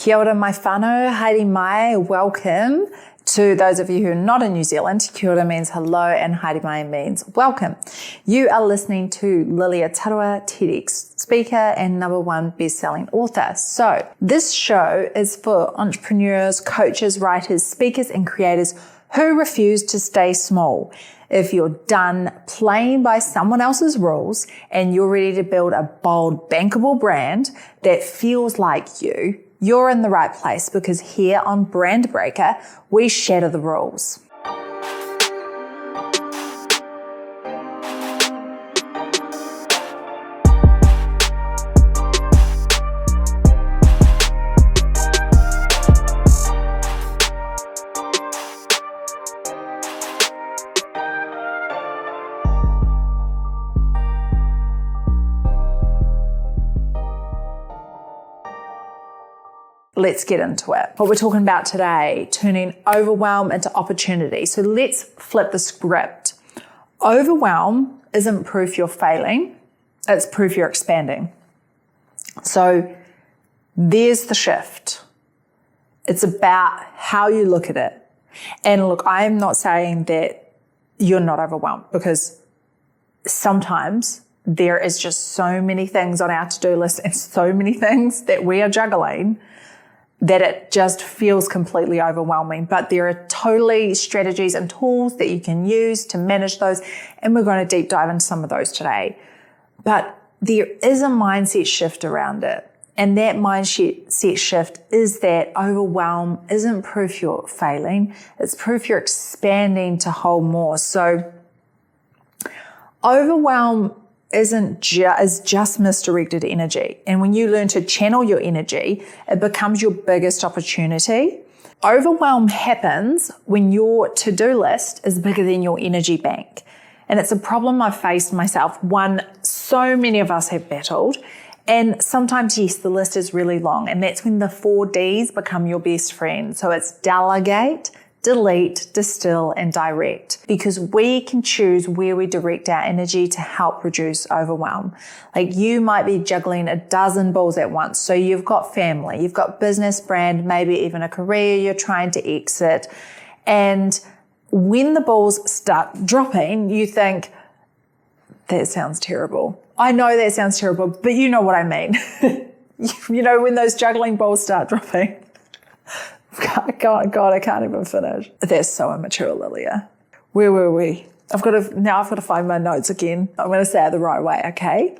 Kia ora mai whānau, haere mai, welcome. To those of you who are not in New Zealand, kia ora means hello and haere mai means welcome. You are listening to Lilia Tarua, TEDx speaker and #1 best-selling author. So this show is for entrepreneurs, coaches, writers, speakers and creators who refuse to stay small. If you're done playing by someone else's rules and you're ready to build a bold, bankable brand that feels like you're in the right place, because here on Brand Breaker, we shatter the rules. Let's get into it. What we're talking about today, turning overwhelm into opportunity. So let's flip the script. Overwhelm isn't proof you're failing, it's proof you're expanding. So there's the shift. It's about how you look at it. And look, I am not saying that you're not overwhelmed, because sometimes there is just so many things on our to-do list and so many things that we are juggling that it just feels completely overwhelming. But there are totally strategies and tools that you can use to manage those, and we're going to deep dive into some of those today. But there is a mindset shift around it, and that mindset shift is that overwhelm isn't proof you're failing, it's proof you're expanding to hold more. So overwhelm is just misdirected energy. And when you learn to channel your energy, it becomes your biggest opportunity. Overwhelm happens when your to-do list is bigger than your energy bank. And it's a problem I've faced myself, one so many of us have battled. And sometimes, yes, the list is really long. And that's when the 4 Ds become your best friend. So it's delegate, delete, distill, and direct, because we can choose where we direct our energy to help reduce overwhelm. Like, you might be juggling a dozen balls at once. So you've got family, you've got business, brand, maybe even a career you're trying to exit. And when the balls start dropping, you think, that sounds terrible. I know that sounds terrible, but you know what I mean. You know, when those juggling balls start dropping. God, I can't even finish. That's so immature, Lilia. Where were we? I've got to find my notes again. I'm going to say it the right way, okay?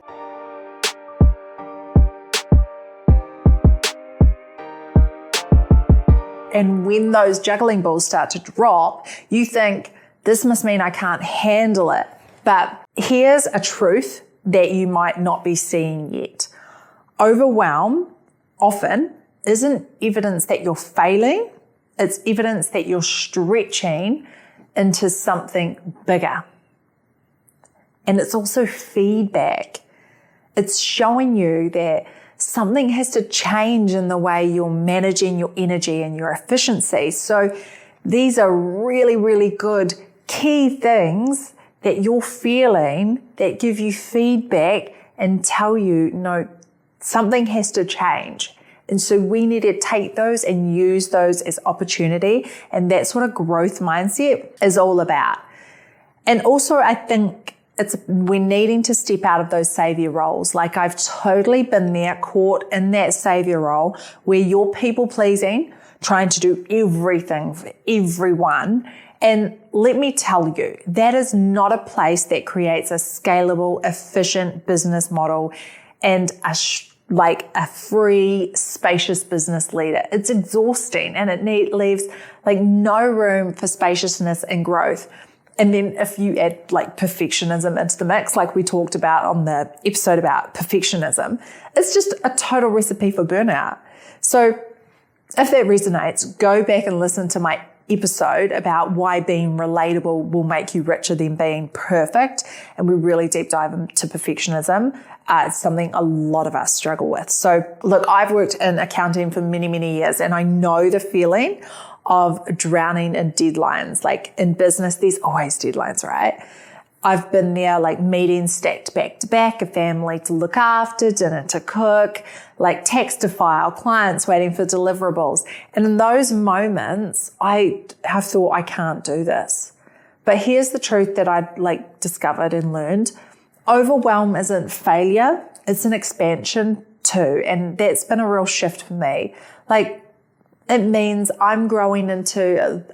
And when those juggling balls start to drop, you think, this must mean I can't handle it. But here's a truth that you might not be seeing yet. Overwhelm often isn't evidence that you're failing, it's evidence that you're stretching into something bigger. And it's also feedback. It's showing you that something has to change in the way you're managing your energy and your efficiency. So these are really, really good key things that you're feeling that give you feedback and tell you, no, something has to change. And so we need to take those and use those as opportunity. And that's what a growth mindset is all about. And also, I think we're needing to step out of those savior roles. Like, I've totally been there, caught in that savior role where you're people pleasing, trying to do everything for everyone. And let me tell you, that is not a place that creates a scalable, efficient business model and a free, spacious business leader. It's exhausting, and it leaves no room for spaciousness and growth. And then if you add perfectionism into the mix, like we talked about on the episode about perfectionism, it's just a total recipe for burnout. So if that resonates, go back and listen to my episode about why being relatable will make you richer than being perfect. And we really deep dive into perfectionism. It's something a lot of us struggle with. So look, I've worked in accounting for many, many years, and I know the feeling of drowning in deadlines. Like, in business, there's always deadlines, right? I've been there, like meetings stacked back to back, a family to look after, dinner to cook, like text to file, clients waiting for deliverables. And in those moments, I have thought, I can't do this. But here's the truth that I discovered and learned. Overwhelm isn't failure. It's an expansion too. And that's been a real shift for me. Like, it means I'm growing into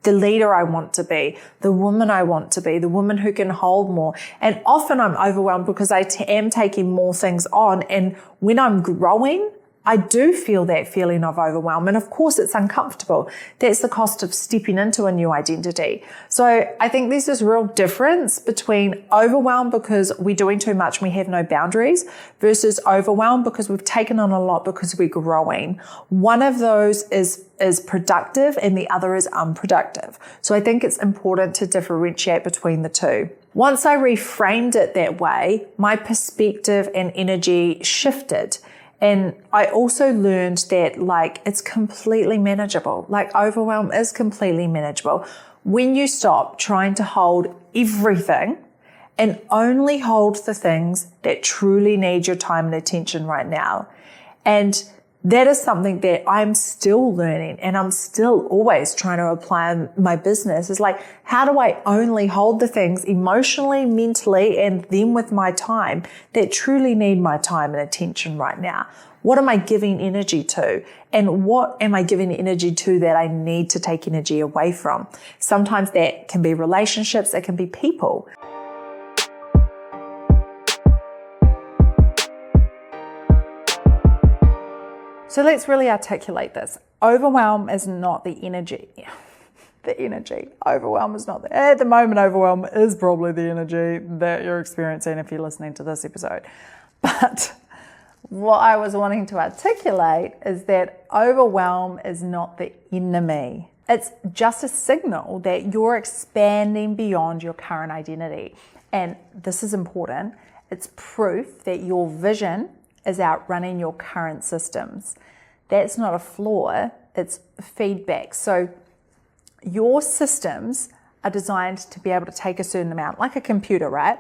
the leader I want to be, the woman I want to be, the woman who can hold more. And often I'm overwhelmed because I am taking more things on. And when I'm growing, I do feel that feeling of overwhelm. And of course, it's uncomfortable. That's the cost of stepping into a new identity. So I think there's this real difference between overwhelm because we're doing too much and we have no boundaries versus overwhelm because we've taken on a lot because we're growing. One of those is productive and the other is unproductive. So I think it's important to differentiate between the two. Once I reframed it that way, my perspective and energy shifted. And I also learned that it's completely manageable. Overwhelm is completely manageable. When you stop trying to hold everything and only hold the things that truly need your time and attention right now. And that is something that I'm still learning and I'm still always trying to apply in my business is how do I only hold the things emotionally, mentally, and then with my time that truly need my time and attention right now? What am I giving energy to? And what am I giving energy to that I need to take energy away from? Sometimes that can be relationships, it can be people. So let's really articulate this. Overwhelm is not the energy. Overwhelm is not at the moment, overwhelm is probably the energy that you're experiencing if you're listening to this episode. But what I was wanting to articulate is that overwhelm is not the enemy. It's just a signal that you're expanding beyond your current identity. And this is important. It's proof that your vision is outrunning your current systems. That's not a flaw, it's feedback. So your systems are designed to be able to take a certain amount, like a computer, right?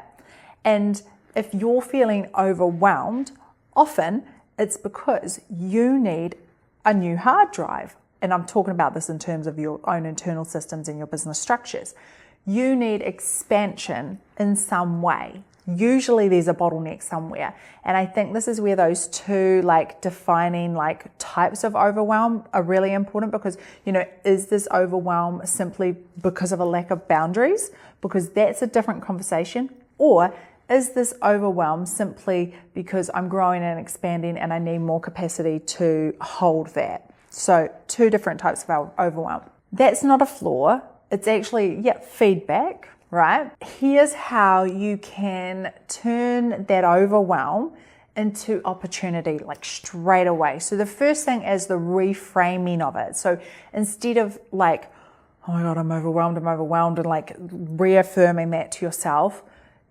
And if you're feeling overwhelmed, often it's because you need a new hard drive. And I'm talking about this in terms of your own internal systems and your business structures. You need expansion in some way. Usually there's a bottleneck somewhere. And I think this is where those two defining types of overwhelm are really important because, is this overwhelm simply because of a lack of boundaries? Because that's a different conversation. Or is this overwhelm simply because I'm growing and expanding and I need more capacity to hold that? So two different types of overwhelm. That's not a flaw. It's actually, feedback. Right? Here's how you can turn that overwhelm into opportunity straight away. So the first thing is the reframing of it. So instead of oh my God, I'm overwhelmed and reaffirming that to yourself,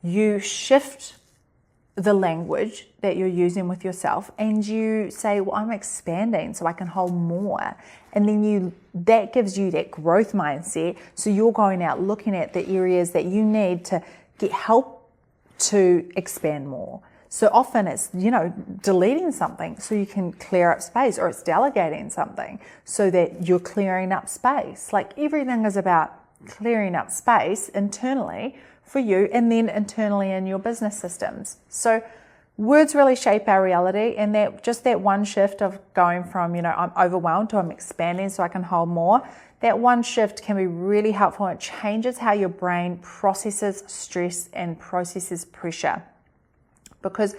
you shift the language that you're using with yourself and you say, well, I'm expanding so I can hold more. And then that gives you that growth mindset. So you're going out looking at the areas that you need to get help to expand more. So often it's, deleting something so you can clear up space, or it's delegating something so that you're clearing up space. Everything is about clearing up space internally for you and then internally in your business systems. So words really shape our reality, and that one shift of going from, I'm overwhelmed to I'm expanding so I can hold more, that one shift can be really helpful. It changes how your brain processes stress and processes pressure because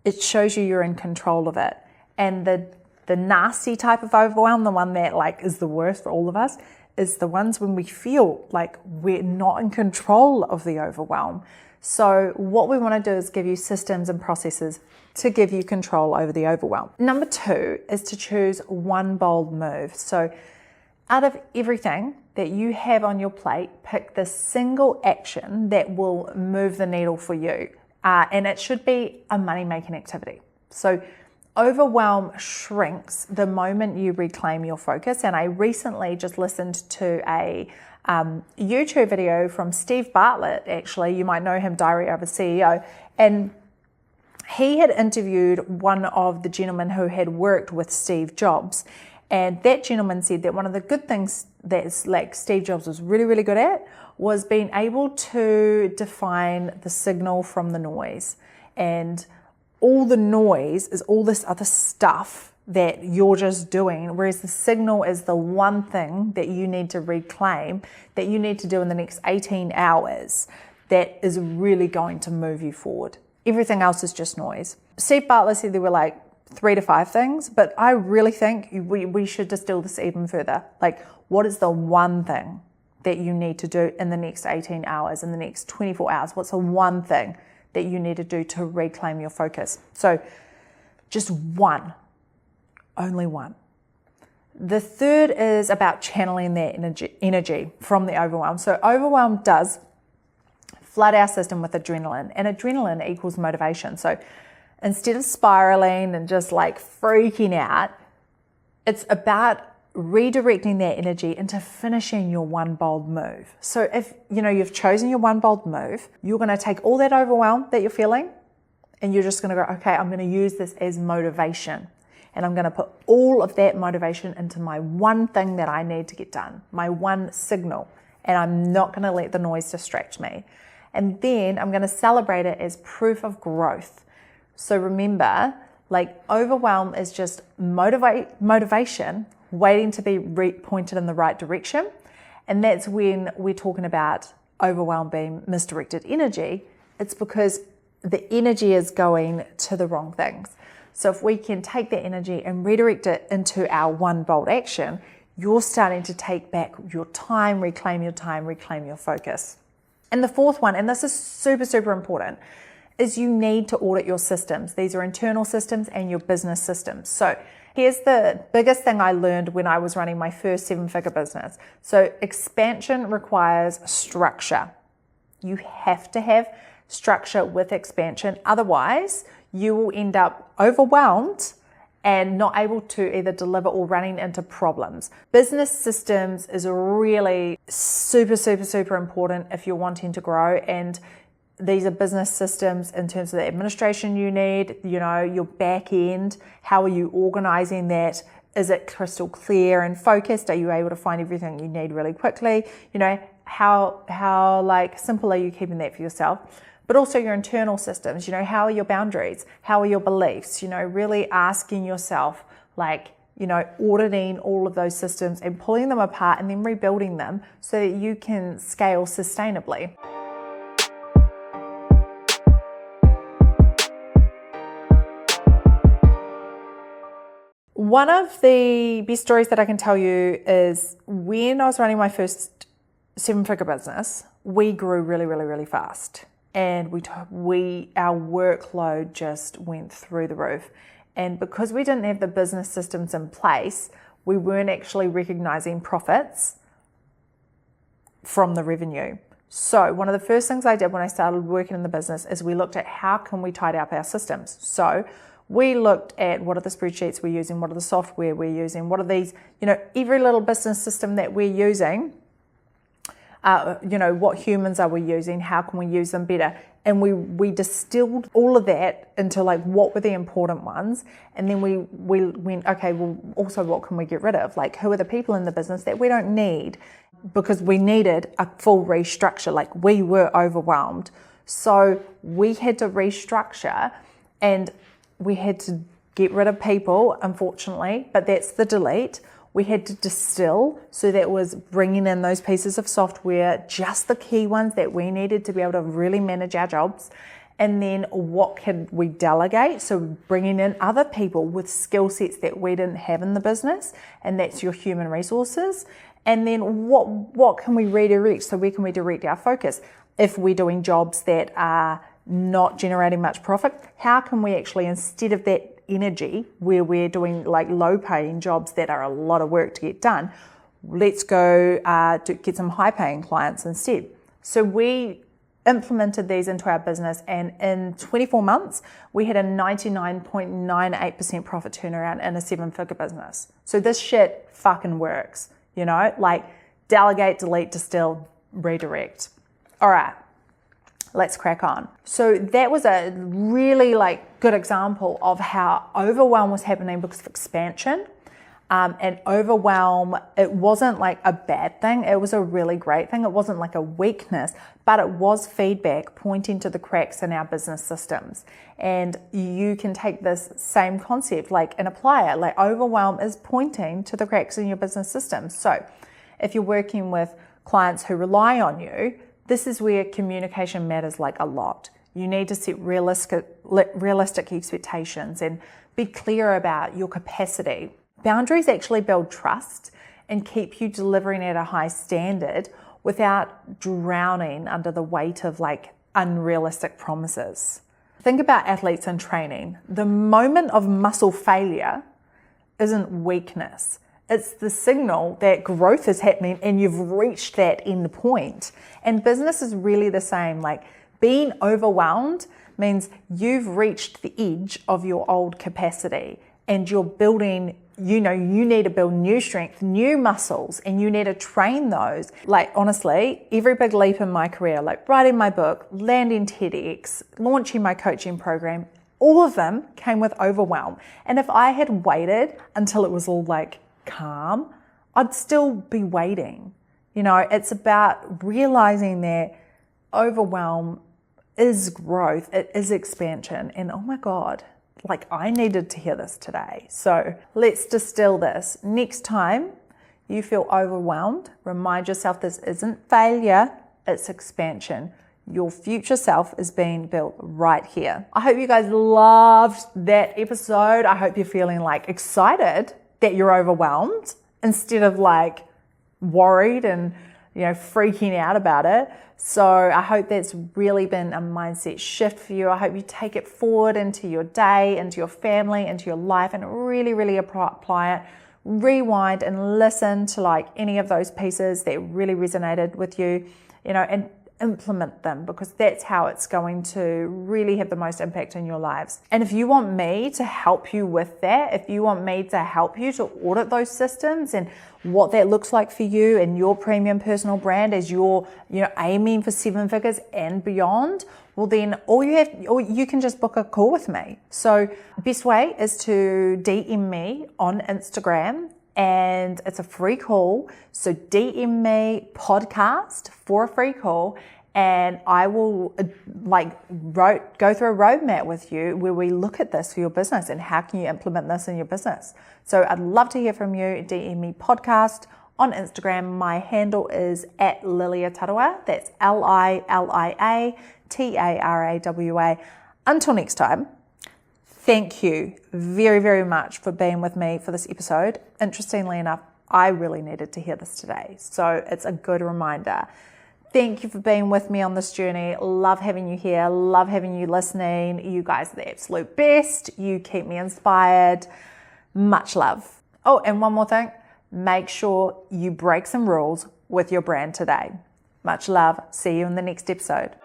it shows you're in control of it. And the nasty type of overwhelm, the one that is the worst for all of us, is the ones when we feel like we're not in control of the overwhelm. So what we want to do is give you systems and processes to give you control over the overwhelm. Number 2 is to choose one bold move. So out of everything that you have on your plate, pick the single action that will move the needle for you. And it should be a money-making activity. So overwhelm shrinks the moment you reclaim your focus. And I recently just listened to a YouTube video from Steve Bartlett, actually. You might know him, Diary of a CEO. And he had interviewed one of the gentlemen who had worked with Steve Jobs. And that gentleman said that one of the good things that Steve Jobs was really, really good at was being able to define the signal from the noise. And all the noise is all this other stuff that you're just doing, whereas the signal is the one thing that you need to reclaim, that you need to do in the next 18 hours, that is really going to move you forward. Everything else is just noise. Steve Bartlett said there were like 3 to 5 things, but I really think we should distill this even further. Like, what is the one thing that you need to do in the next 18 hours, in the next 24 hours? What's the one thing that you need to do to reclaim your focus? So just one, only one. The third is about channeling that energy from the overwhelm. So overwhelm does flood our system with adrenaline, and adrenaline equals motivation. So instead of spiraling and just like freaking out, it's about redirecting that energy into finishing your one bold move. So if you've chosen your one bold move, you're going to take all that overwhelm that you're feeling and you're just going to go, okay, I'm going to use this as motivation. And I'm going to put all of that motivation into my one thing that I need to get done, my one signal. And I'm not going to let the noise distract me. And then I'm going to celebrate it as proof of growth. So remember, like, overwhelm is just motivation waiting to be pointed in the right direction. And that's when we're talking about overwhelm being misdirected energy. It's because the energy is going to the wrong things. So if we can take that energy and redirect it into our one bold action, you're starting to take back your time, reclaim your focus. And the fourth one, and this is super, super important, is you need to audit your systems. These are internal systems and your business systems. So here's the biggest thing I learned when I was running my first 7-figure business. So expansion requires structure. You have to have structure with expansion. Otherwise, you will end up overwhelmed and not able to either deliver or running into problems. Business systems is really super, super, super important if you're wanting to grow. And these are business systems in terms of the administration you need, your back end. How are you organizing that? Is it crystal clear and focused? Are you able to find everything you need really quickly? How like simple are you keeping that for yourself? But also your internal systems, how are your boundaries? How are your beliefs? Really asking yourself, auditing all of those systems and pulling them apart and then rebuilding them so that you can scale sustainably. One of the best stories that I can tell you is when I was running my first 7-figure business, we grew really, really, really fast. And our workload just went through the roof. And because we didn't have the business systems in place, we weren't actually recognizing profits from the revenue. So one of the first things I did when I started working in the business is we looked at how can we tidy up our systems. So we looked at what are the spreadsheets we're using, what are the software we're using, what are these, every little business system that we're using, what humans are we using, how can we use them better? And we distilled all of that into what were the important ones. And then we went, okay, well, also what can we get rid of? Who are the people in the business that we don't need? Because we needed a full restructure, we were overwhelmed. So we had to restructure and we had to get rid of people, unfortunately, but that's the delete. We had to distill, so that was bringing in those pieces of software, just the key ones that we needed to be able to really manage our jobs. And then what could we delegate? So bringing in other people with skill sets that we didn't have in the business, and that's your human resources. And then what can we redirect? So where can we direct our focus? If we're doing jobs that are not generating much profit, how can we actually, instead of that energy where we're doing low paying jobs that are a lot of work to get done, let's go to get some high paying clients instead. So we implemented these into our business, and in 24 months we had a 99.98% profit turnaround in a 7-figure business. So this shit fucking works, Delegate, delete, distill, redirect. All right, let's crack on. So that was a really good example of how overwhelm was happening because of expansion. And overwhelm, it wasn't a bad thing. It was a really great thing. It wasn't a weakness, but it was feedback pointing to the cracks in our business systems. And you can take this same concept and apply it. Overwhelm is pointing to the cracks in your business systems. So if you're working with clients who rely on you, this is where communication matters a lot. You need to set realistic expectations and be clear about your capacity. Boundaries actually build trust and keep you delivering at a high standard without drowning under the weight of unrealistic promises. Think about athletes in training. The moment of muscle failure isn't weakness. It's the signal that growth is happening and you've reached that end point. And business is really the same. Being overwhelmed means you've reached the edge of your old capacity and you're building, you need to build new strength, new muscles, and you need to train those. Honestly, every big leap in my career, writing my book, landing TEDx, launching my coaching program, all of them came with overwhelm. And if I had waited until it was all calm, I'd still be waiting. It's about realizing that overwhelm is growth, it is expansion, and oh my God, I needed to hear this today. So let's distill this. Next time you feel overwhelmed, remind yourself this isn't failure, it's expansion. Your future self is being built right here. I hope you guys loved that episode. I hope you're feeling excited that you're overwhelmed instead of worried and freaking out about it. So I hope that's really been a mindset shift for you. I hope you take it forward into your day, into your family, into your life, and really, really apply it. Rewind and listen to any of those pieces that really resonated with you, and implement them, because that's how it's going to really have the most impact in your lives. And if you want me to help you with that, if you want me to help you to audit those systems and what that looks like for you and your premium personal brand as you're aiming for 7 figures and beyond, well then you can just book a call with me. So best way is to DM me on Instagram, and it's a free call. So DM me podcast for a free call, and I will go through a roadmap with you where we look at this for your business and how can you implement this in your business. So I'd love to hear from you. DM me podcast on Instagram. My handle is @LiliaTarawa. That's LILIATARAWA. Until next time. Thank you very, very much for being with me for this episode. Interestingly enough, I really needed to hear this today, so it's a good reminder. Thank you for being with me on this journey. Love having you here. Love having you listening. You guys are the absolute best. You keep me inspired. Much love. Oh, and one more thing. Make sure you break some rules with your brand today. Much love. See you in the next episode.